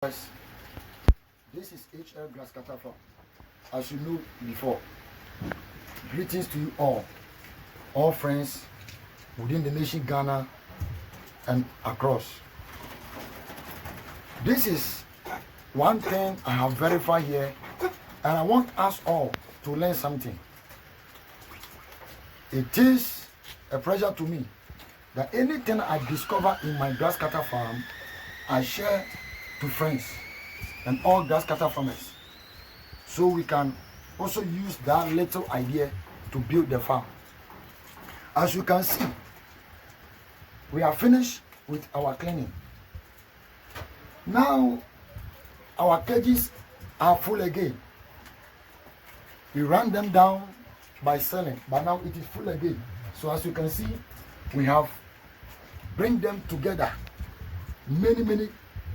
Guys, this is HL Grass Cutter Farm. As you know before, greetings to you all friends within the nation Ghana and across. This is one thing I have verified here, and I want us all to learn something. It is a pleasure to me that anything I discover in my grass cutter farm, I share to friends and all grass cutter farmers, so we can also use that little idea to build the farm. As you can see, we are finished with our cleaning. Now our cages are full again. We ran them down by selling, but now it is full again. So as you can see, we have bring them together, many,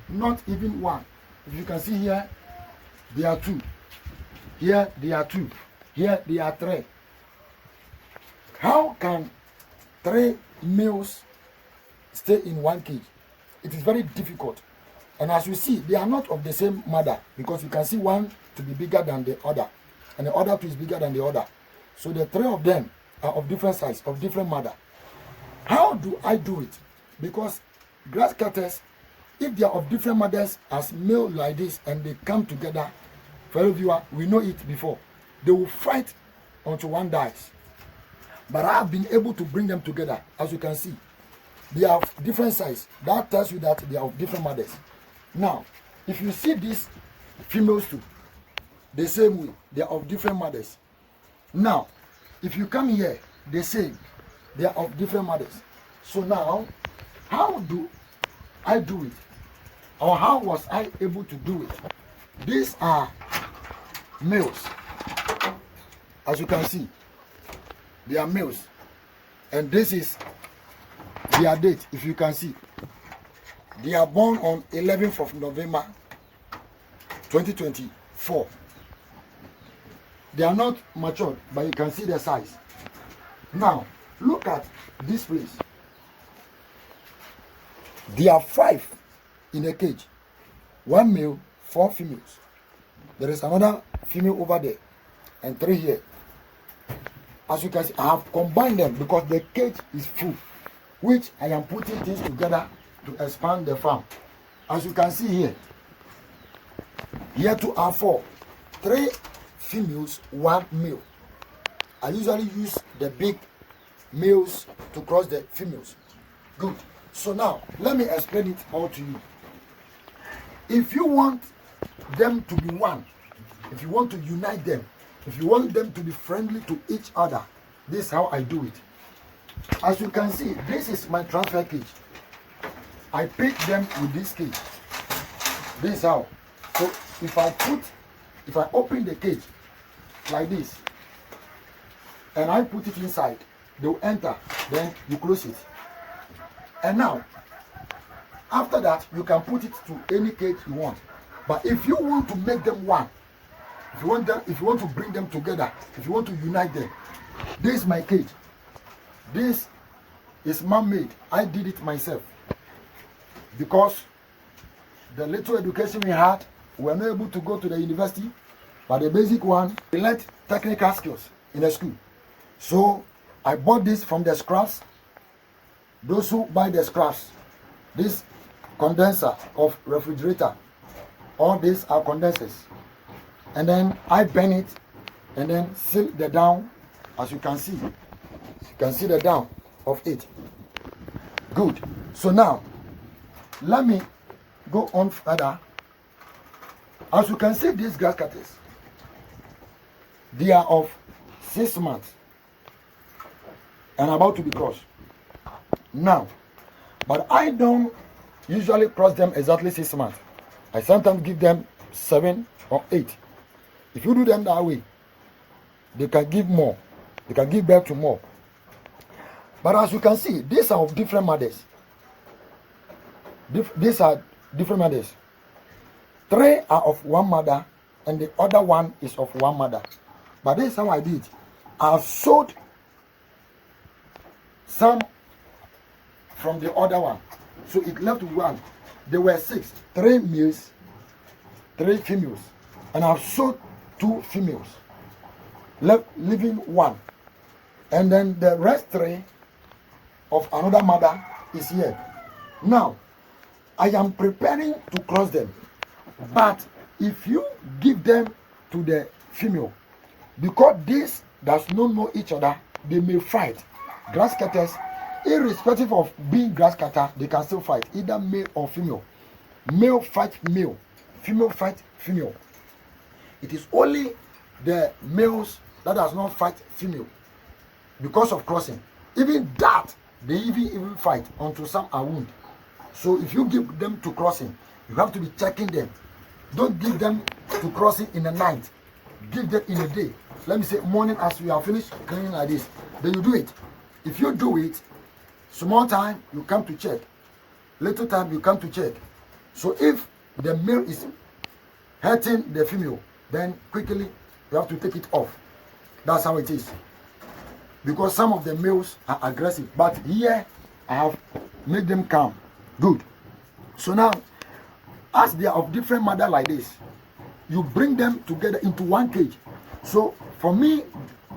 not even one. If you can see here, there are two. Here there are two. Here there are three. How can three males stay in one cage? It is very difficult. And as you see, they are not of the same mother, because you can see one to be bigger than the other, and the other two is bigger than the other. So the three of them are of different size, of different mother. How do I do it? Because grass cutters, if they are of different mothers as male like this and they come together, fellow viewer, we know it before, they will fight until one dies. But I have been able to bring them together. As you can see, they are of different size. That tells you that they are of different mothers. Now, if you see these females too, the same way, they are of different mothers. Now, if you come here, the same, they are of different mothers. So now, how do I do it? Or how was I able to do it? These are males. As you can see, they are males. And this is their date, if you can see. They are born on 11th of November 2024. They are not matured, but you can see the size. Now, look at this place. There are 5 in a cage. 1 male, 4 females. There is another female over there, and 3 here. As you can see, I have combined them because the cage is full, which I am putting things together to expand the farm. As you can see here, here too are 4. 3 females, 1 male. I usually use the big males to cross the females. Good. So now, let me explain it all to you. If you want them to be one, if you want to unite them, if you want them to be friendly to each other, this is how I do it. As you can see, this is my transfer cage. I pick them with this cage. This is how. So if I open the cage like this, and I put it inside, they will enter, then you close it. And now, after that, you can put it to any cage you want. But if you want to make them one, if you want to bring them together, if you want to unite them, this is my cage. This is man-made. I did it myself. Because the little education we had, we were not able to go to the university, but the basic one, we learned technical skills in the school. So I bought this from the scraps. Those who buy the scraps, this condenser of refrigerator, all these are condensers. And then I burn it and then seal the down, as you can see. You can see the down of it. Good. So now, let me go on further. As you can see, these grass cutters, they are of 6 months and about to be crossed. Now, but I don't usually cross them exactly 6 months. I sometimes give them 7 or 8. If you do them that way, they can give more. They can give birth to more. But as you can see, these are of different mothers. These are different mothers. 3 are of one mother, and the other one is of one mother. But this is how I did. I've sold some from the other one. So it left 1. There were 6, 3 males 3 females, and I've sold 2 females, leaving 1, and then the rest 3 of another mother is here. Now, I am preparing to cross them, but if you give them to the female, because these does not know each other, they may fight. Grass cutters, irrespective of being grass cutter, they can still fight, either male or female. Male fight male, female fight female. It is only the males that does not fight female because of crossing. Even that, they even fight until some are wounded. So if you give them to crossing, you have to be checking them. Don't give them to crossing in the night. Give them in the day. Let me say morning as we are finished cleaning like this. Then you do it. If you do it, small time you come to check. Little time you come to check. So if the male is hurting the female, then quickly you have to take it off. That's how it is. Because some of the males are aggressive. But here I have made them calm. Good. So now, as they are of different mother like this, you bring them together into one cage. So for me,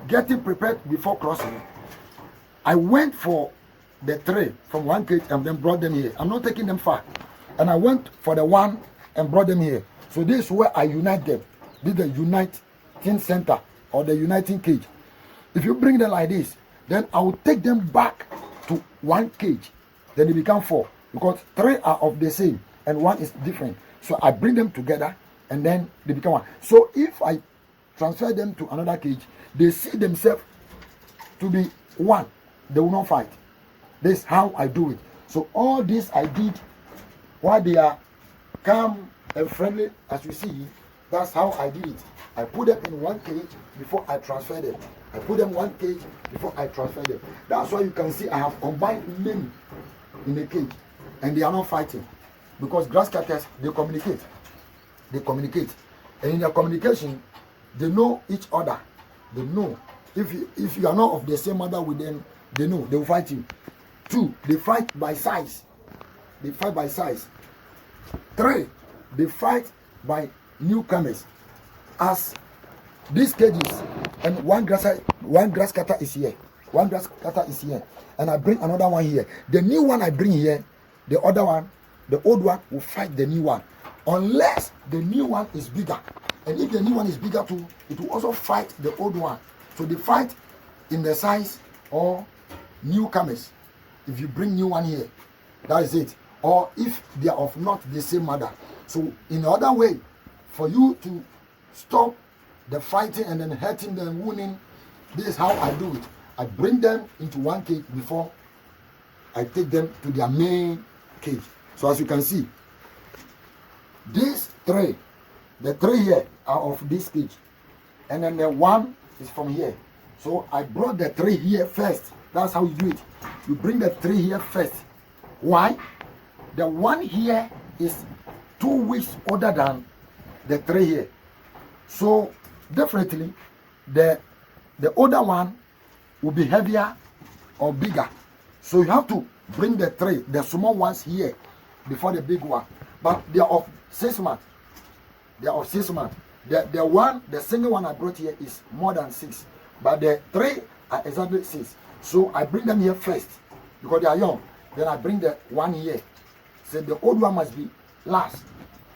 getting prepared before crossing, I went for the 3 from one cage and then brought them here. I'm not taking them far. And I went for the 1 and brought them here. So this is where I unite them. This is the uniting center or the uniting cage. If you bring them like this, then I will take them back to one cage. Then they become 4 because 3 are of the same and 1 is different. So I bring them together and then they become 1. So if I transfer them to another cage, they see themselves to be 1. They will not fight. This is how I do it. So all this I did while they are calm and friendly, as you see. That's how I did it. I put them in one cage before I transfer them. I put them in one cage before I transfer them. That's why you can see I have combined many in the cage, and they are not fighting because grass cutters, they communicate. They communicate, and in their communication, they know each other. They know if you are not of the same mother with them, they know they will fight you. 2, they fight by size. They fight by size. 3, they fight by newcomers. As these cages and one grass cutter is here. One grass cutter is here. And I bring another one here. The new one I bring here, the other one, the old one will fight the new one. Unless the new one is bigger. And if the new one is bigger too, it will also fight the old one. So they fight in the size or newcomers. If you bring new one here, that is it. Or if they are of not the same mother. So in the other way, for you to stop the fighting and then hurting them, wounding, this is how I do it. I bring them into one cage before I take them to their main cage. So as you can see, these 3, the 3 here are of this cage, and then the 1 is from here. So I brought the 3 here first. That's how you do it. You bring the 3 here first. Why? The 1 here is 2 weeks older than the 3 here. So definitely the older one will be heavier or bigger. So you have to bring the 3, the small ones here before the big one. But they are of 6 months. They are of 6 months. The single one I brought here is more than 6. But the 3 are exactly 6. So I bring them here first because they are young. Then I bring the 1 here. So the old one must be last.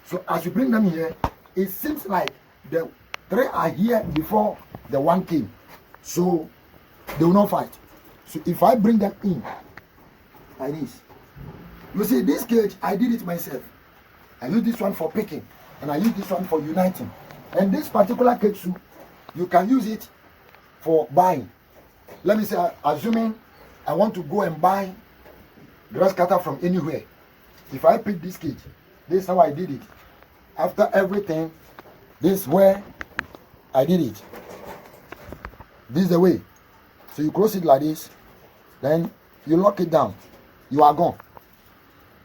So as you bring them here, it seems like the 3 are here before the 1 came. So they will not fight. So if I bring them in like this, you see this cage, I did it myself. I use this one for picking and I use this one for uniting. And this particular cage too, you can use it for buying. Let me say, assuming I want to go and buy grass cutter from anywhere. If I pick this cage, this is how I did it. After everything, this is where I did it. This is the way. So you close it like this, then you lock it down. You are gone.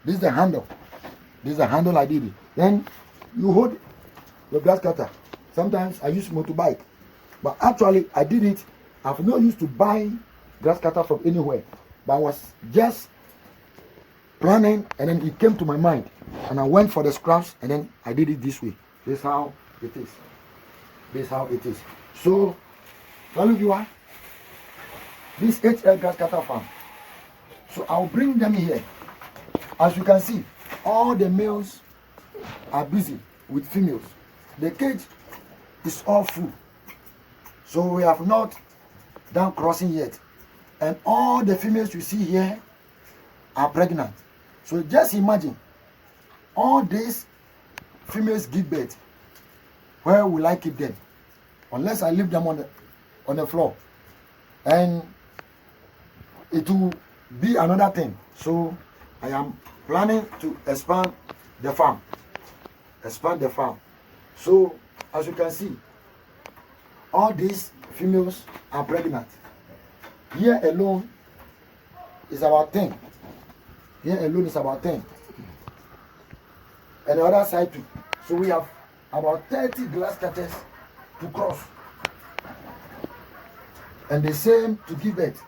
This is the handle. This is the handle I did it. Then you hold your grass cutter. Sometimes I use motorbike, but actually I did it. I've not used to buy grass cutter from anywhere, but I was just planning, and then it came to my mind, and I went for the scraps, and then I did it this way. This is how it is. This is how it is. So, fellow viewer, this HL grass cutter farm. So I'll bring them here. As you can see, all the males are busy with females. The cage is all full. So we have not done crossing yet. And all the females you see here are pregnant. So just imagine, all these females give birth. Where will I keep them? Unless I leave them on the floor. And it will be another thing. So I am planning to expand the farm. Expand the farm. So as you can see, all these females are pregnant. Here alone is about 10. Here alone is about 10. And the other side too. So we have about 30 glass cutters to cross. And the same to give birth.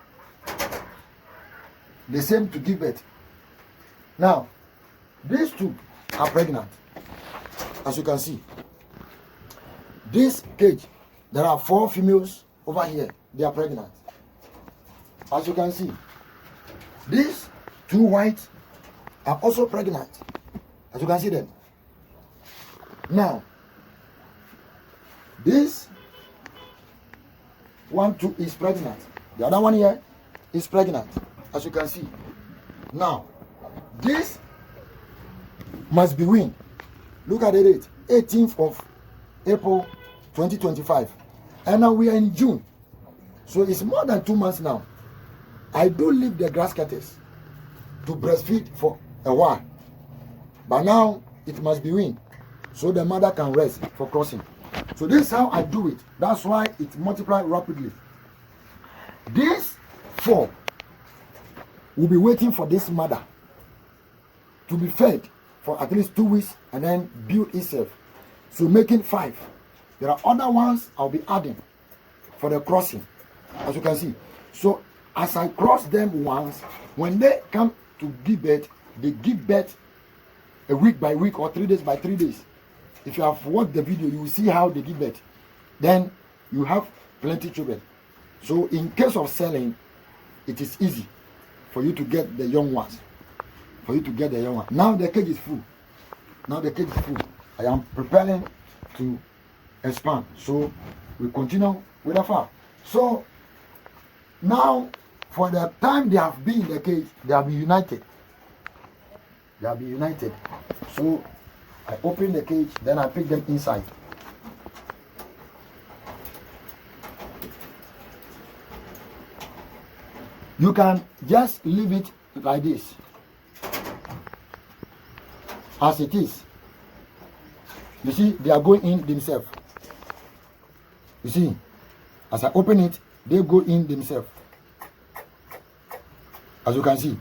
The same to give birth. Now, these two are pregnant. As you can see. This cage, there are 4 females over here. They are pregnant. As you can see. These 2 whites are also pregnant. As you can see them. Now, this one too is pregnant. The other one here is pregnant. As you can see. Now, this must be weaned. Look at the date. 18th of April 2025. And now we are in June. So it's more than 2 months now. I do leave the grass cutters to breastfeed for a while. But now it must be weaned. So the mother can rest for crossing. So this is how I do it. That's why it multiplies rapidly. These 4 will be waiting for this mother to be fed for at least 2 weeks and then build itself. So making 5. There are other ones I'll be adding for the crossing, as you can see. So as I cross them once, when they come to give birth, they give birth a week by week or 3 days by 3 days. If you have watched the video, you will see how they give birth. Then you have plenty children. So in case of selling, it is easy for you to get the young ones. For you to get the young ones. Now the cage is full. Now the cage is full. I am preparing to expand. So we continue with the farm. So now for the time they have been in the cage, they have been united. They have been united. So I open the cage, then I pick them inside. You can just leave it like this, as it is. You see, they are going in themselves. You see, as I open it, they go in themselves. As you can see,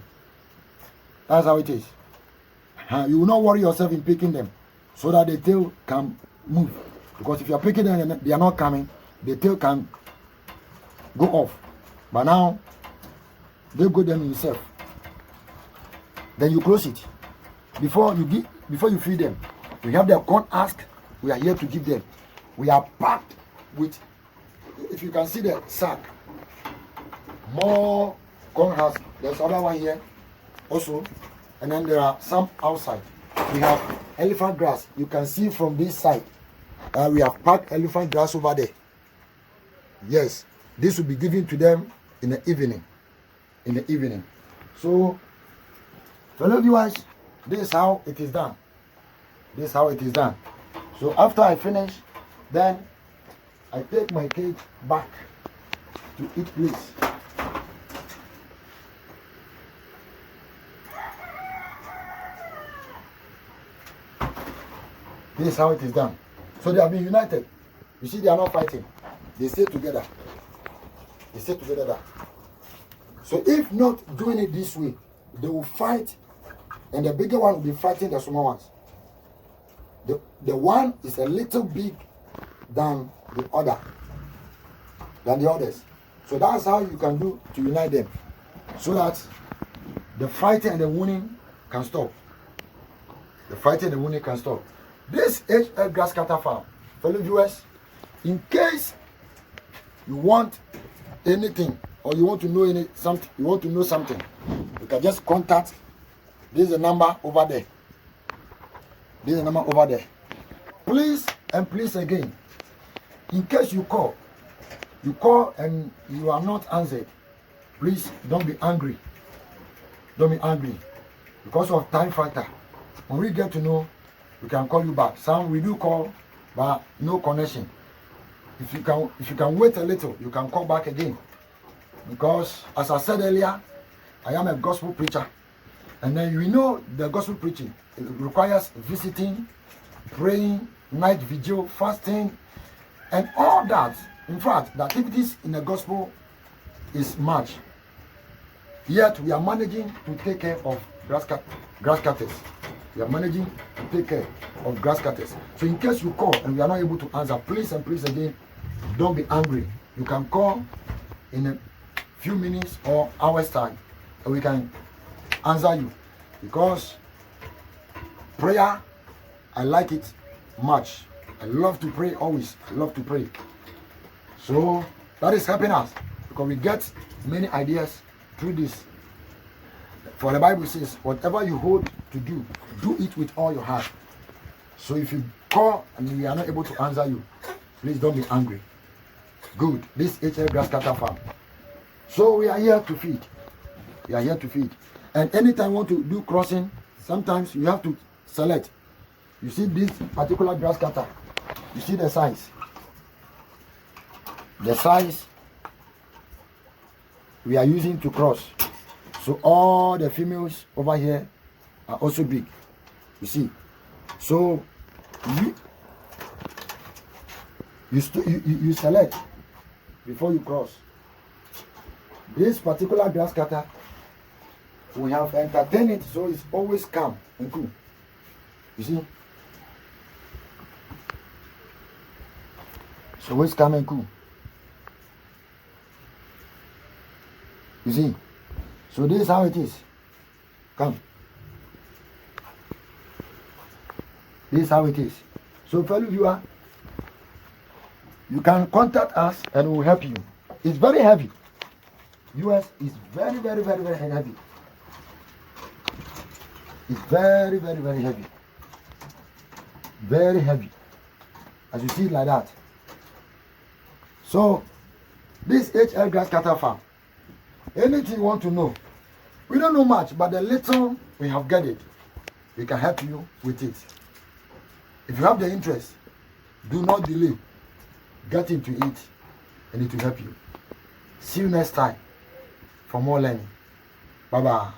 that's how it is. You will not worry yourself in picking them, so that the tail can move. Because if you are picking them and they are not coming, the tail can go off. But now, they go them yourself. Then you close it. Before you feed them, we have their corn husk. We are here to give them. We are packed with, if you can see the sack, more corn husk. There's another one here also. And then there are some outside. We have elephant grass. You can see from this side. We have packed elephant grass over there. Yes, this will be given to them in the evening. In the evening. So, fellow viewers, this is how it is done. This is how it is done. So after I finish, then I take my cage back to its place. This is how it is done. So they have been united. You see, they are not fighting. They stay together. They stay together there. So if not doing it this way, they will fight, and the bigger one will be fighting the small ones. The one is a little big than the other, than the others. So that's how you can do to unite them, so that the fighting and the winning can stop. The fighting and the winning can stop. This HL Grass Cutter Farm, fellow viewers, in case you want anything or you want to know something, you can just contact. This is the number over there. This is the number over there. Please and please again, in case you call and you are not answered, please don't be angry. Don't be angry because of time factor. When we get to know, we can call you back. Some we do call, but no connection. If you can wait a little, you can call back again. Because as I said earlier, I am a gospel preacher, and then you know the gospel preaching, it requires visiting, praying, night vigil, fasting, and all that. In fact, the activities in the gospel is much. Yet we are managing to take care of grass cutters. We are managing to take care of grass cutters. So in case you call and we are not able to answer, please and please again, don't be angry. You can call in a few minutes or hours time, and we can answer you. Because prayer, I like it much. I love to pray always. I love to pray. So that is helping us because we get many ideas through this. For the Bible says, whatever you hold to do, do it with all your heart. So if you call and we are not able to answer you, please don't be angry. Good. This HL Grass Cutter Farm. So we are here to feed. We are here to feed. And anytime you want to do crossing, sometimes you have to select. You see this particular grass cutter. You see the size. The size we are using to cross. So all the females over here are also big. You see. So you select before you cross. This particular grass cutter, we have entertained it so it's always calm and cool. You see? It's always calm and cool. You see? So this is how it is. Come. This is how it is. So fellow viewer, you can contact us and we'll help you. It's very heavy. US is very, very, very, very heavy. It's very, very, very heavy. Very heavy. As you see it like that. So, this HL Grass Cutter Farm, anything you want to know, we don't know much, but the little we have gathered, we can help you with it. If you have the interest, do not delay. Get into it, and it will help you. See you next time for more learning. Bye-bye.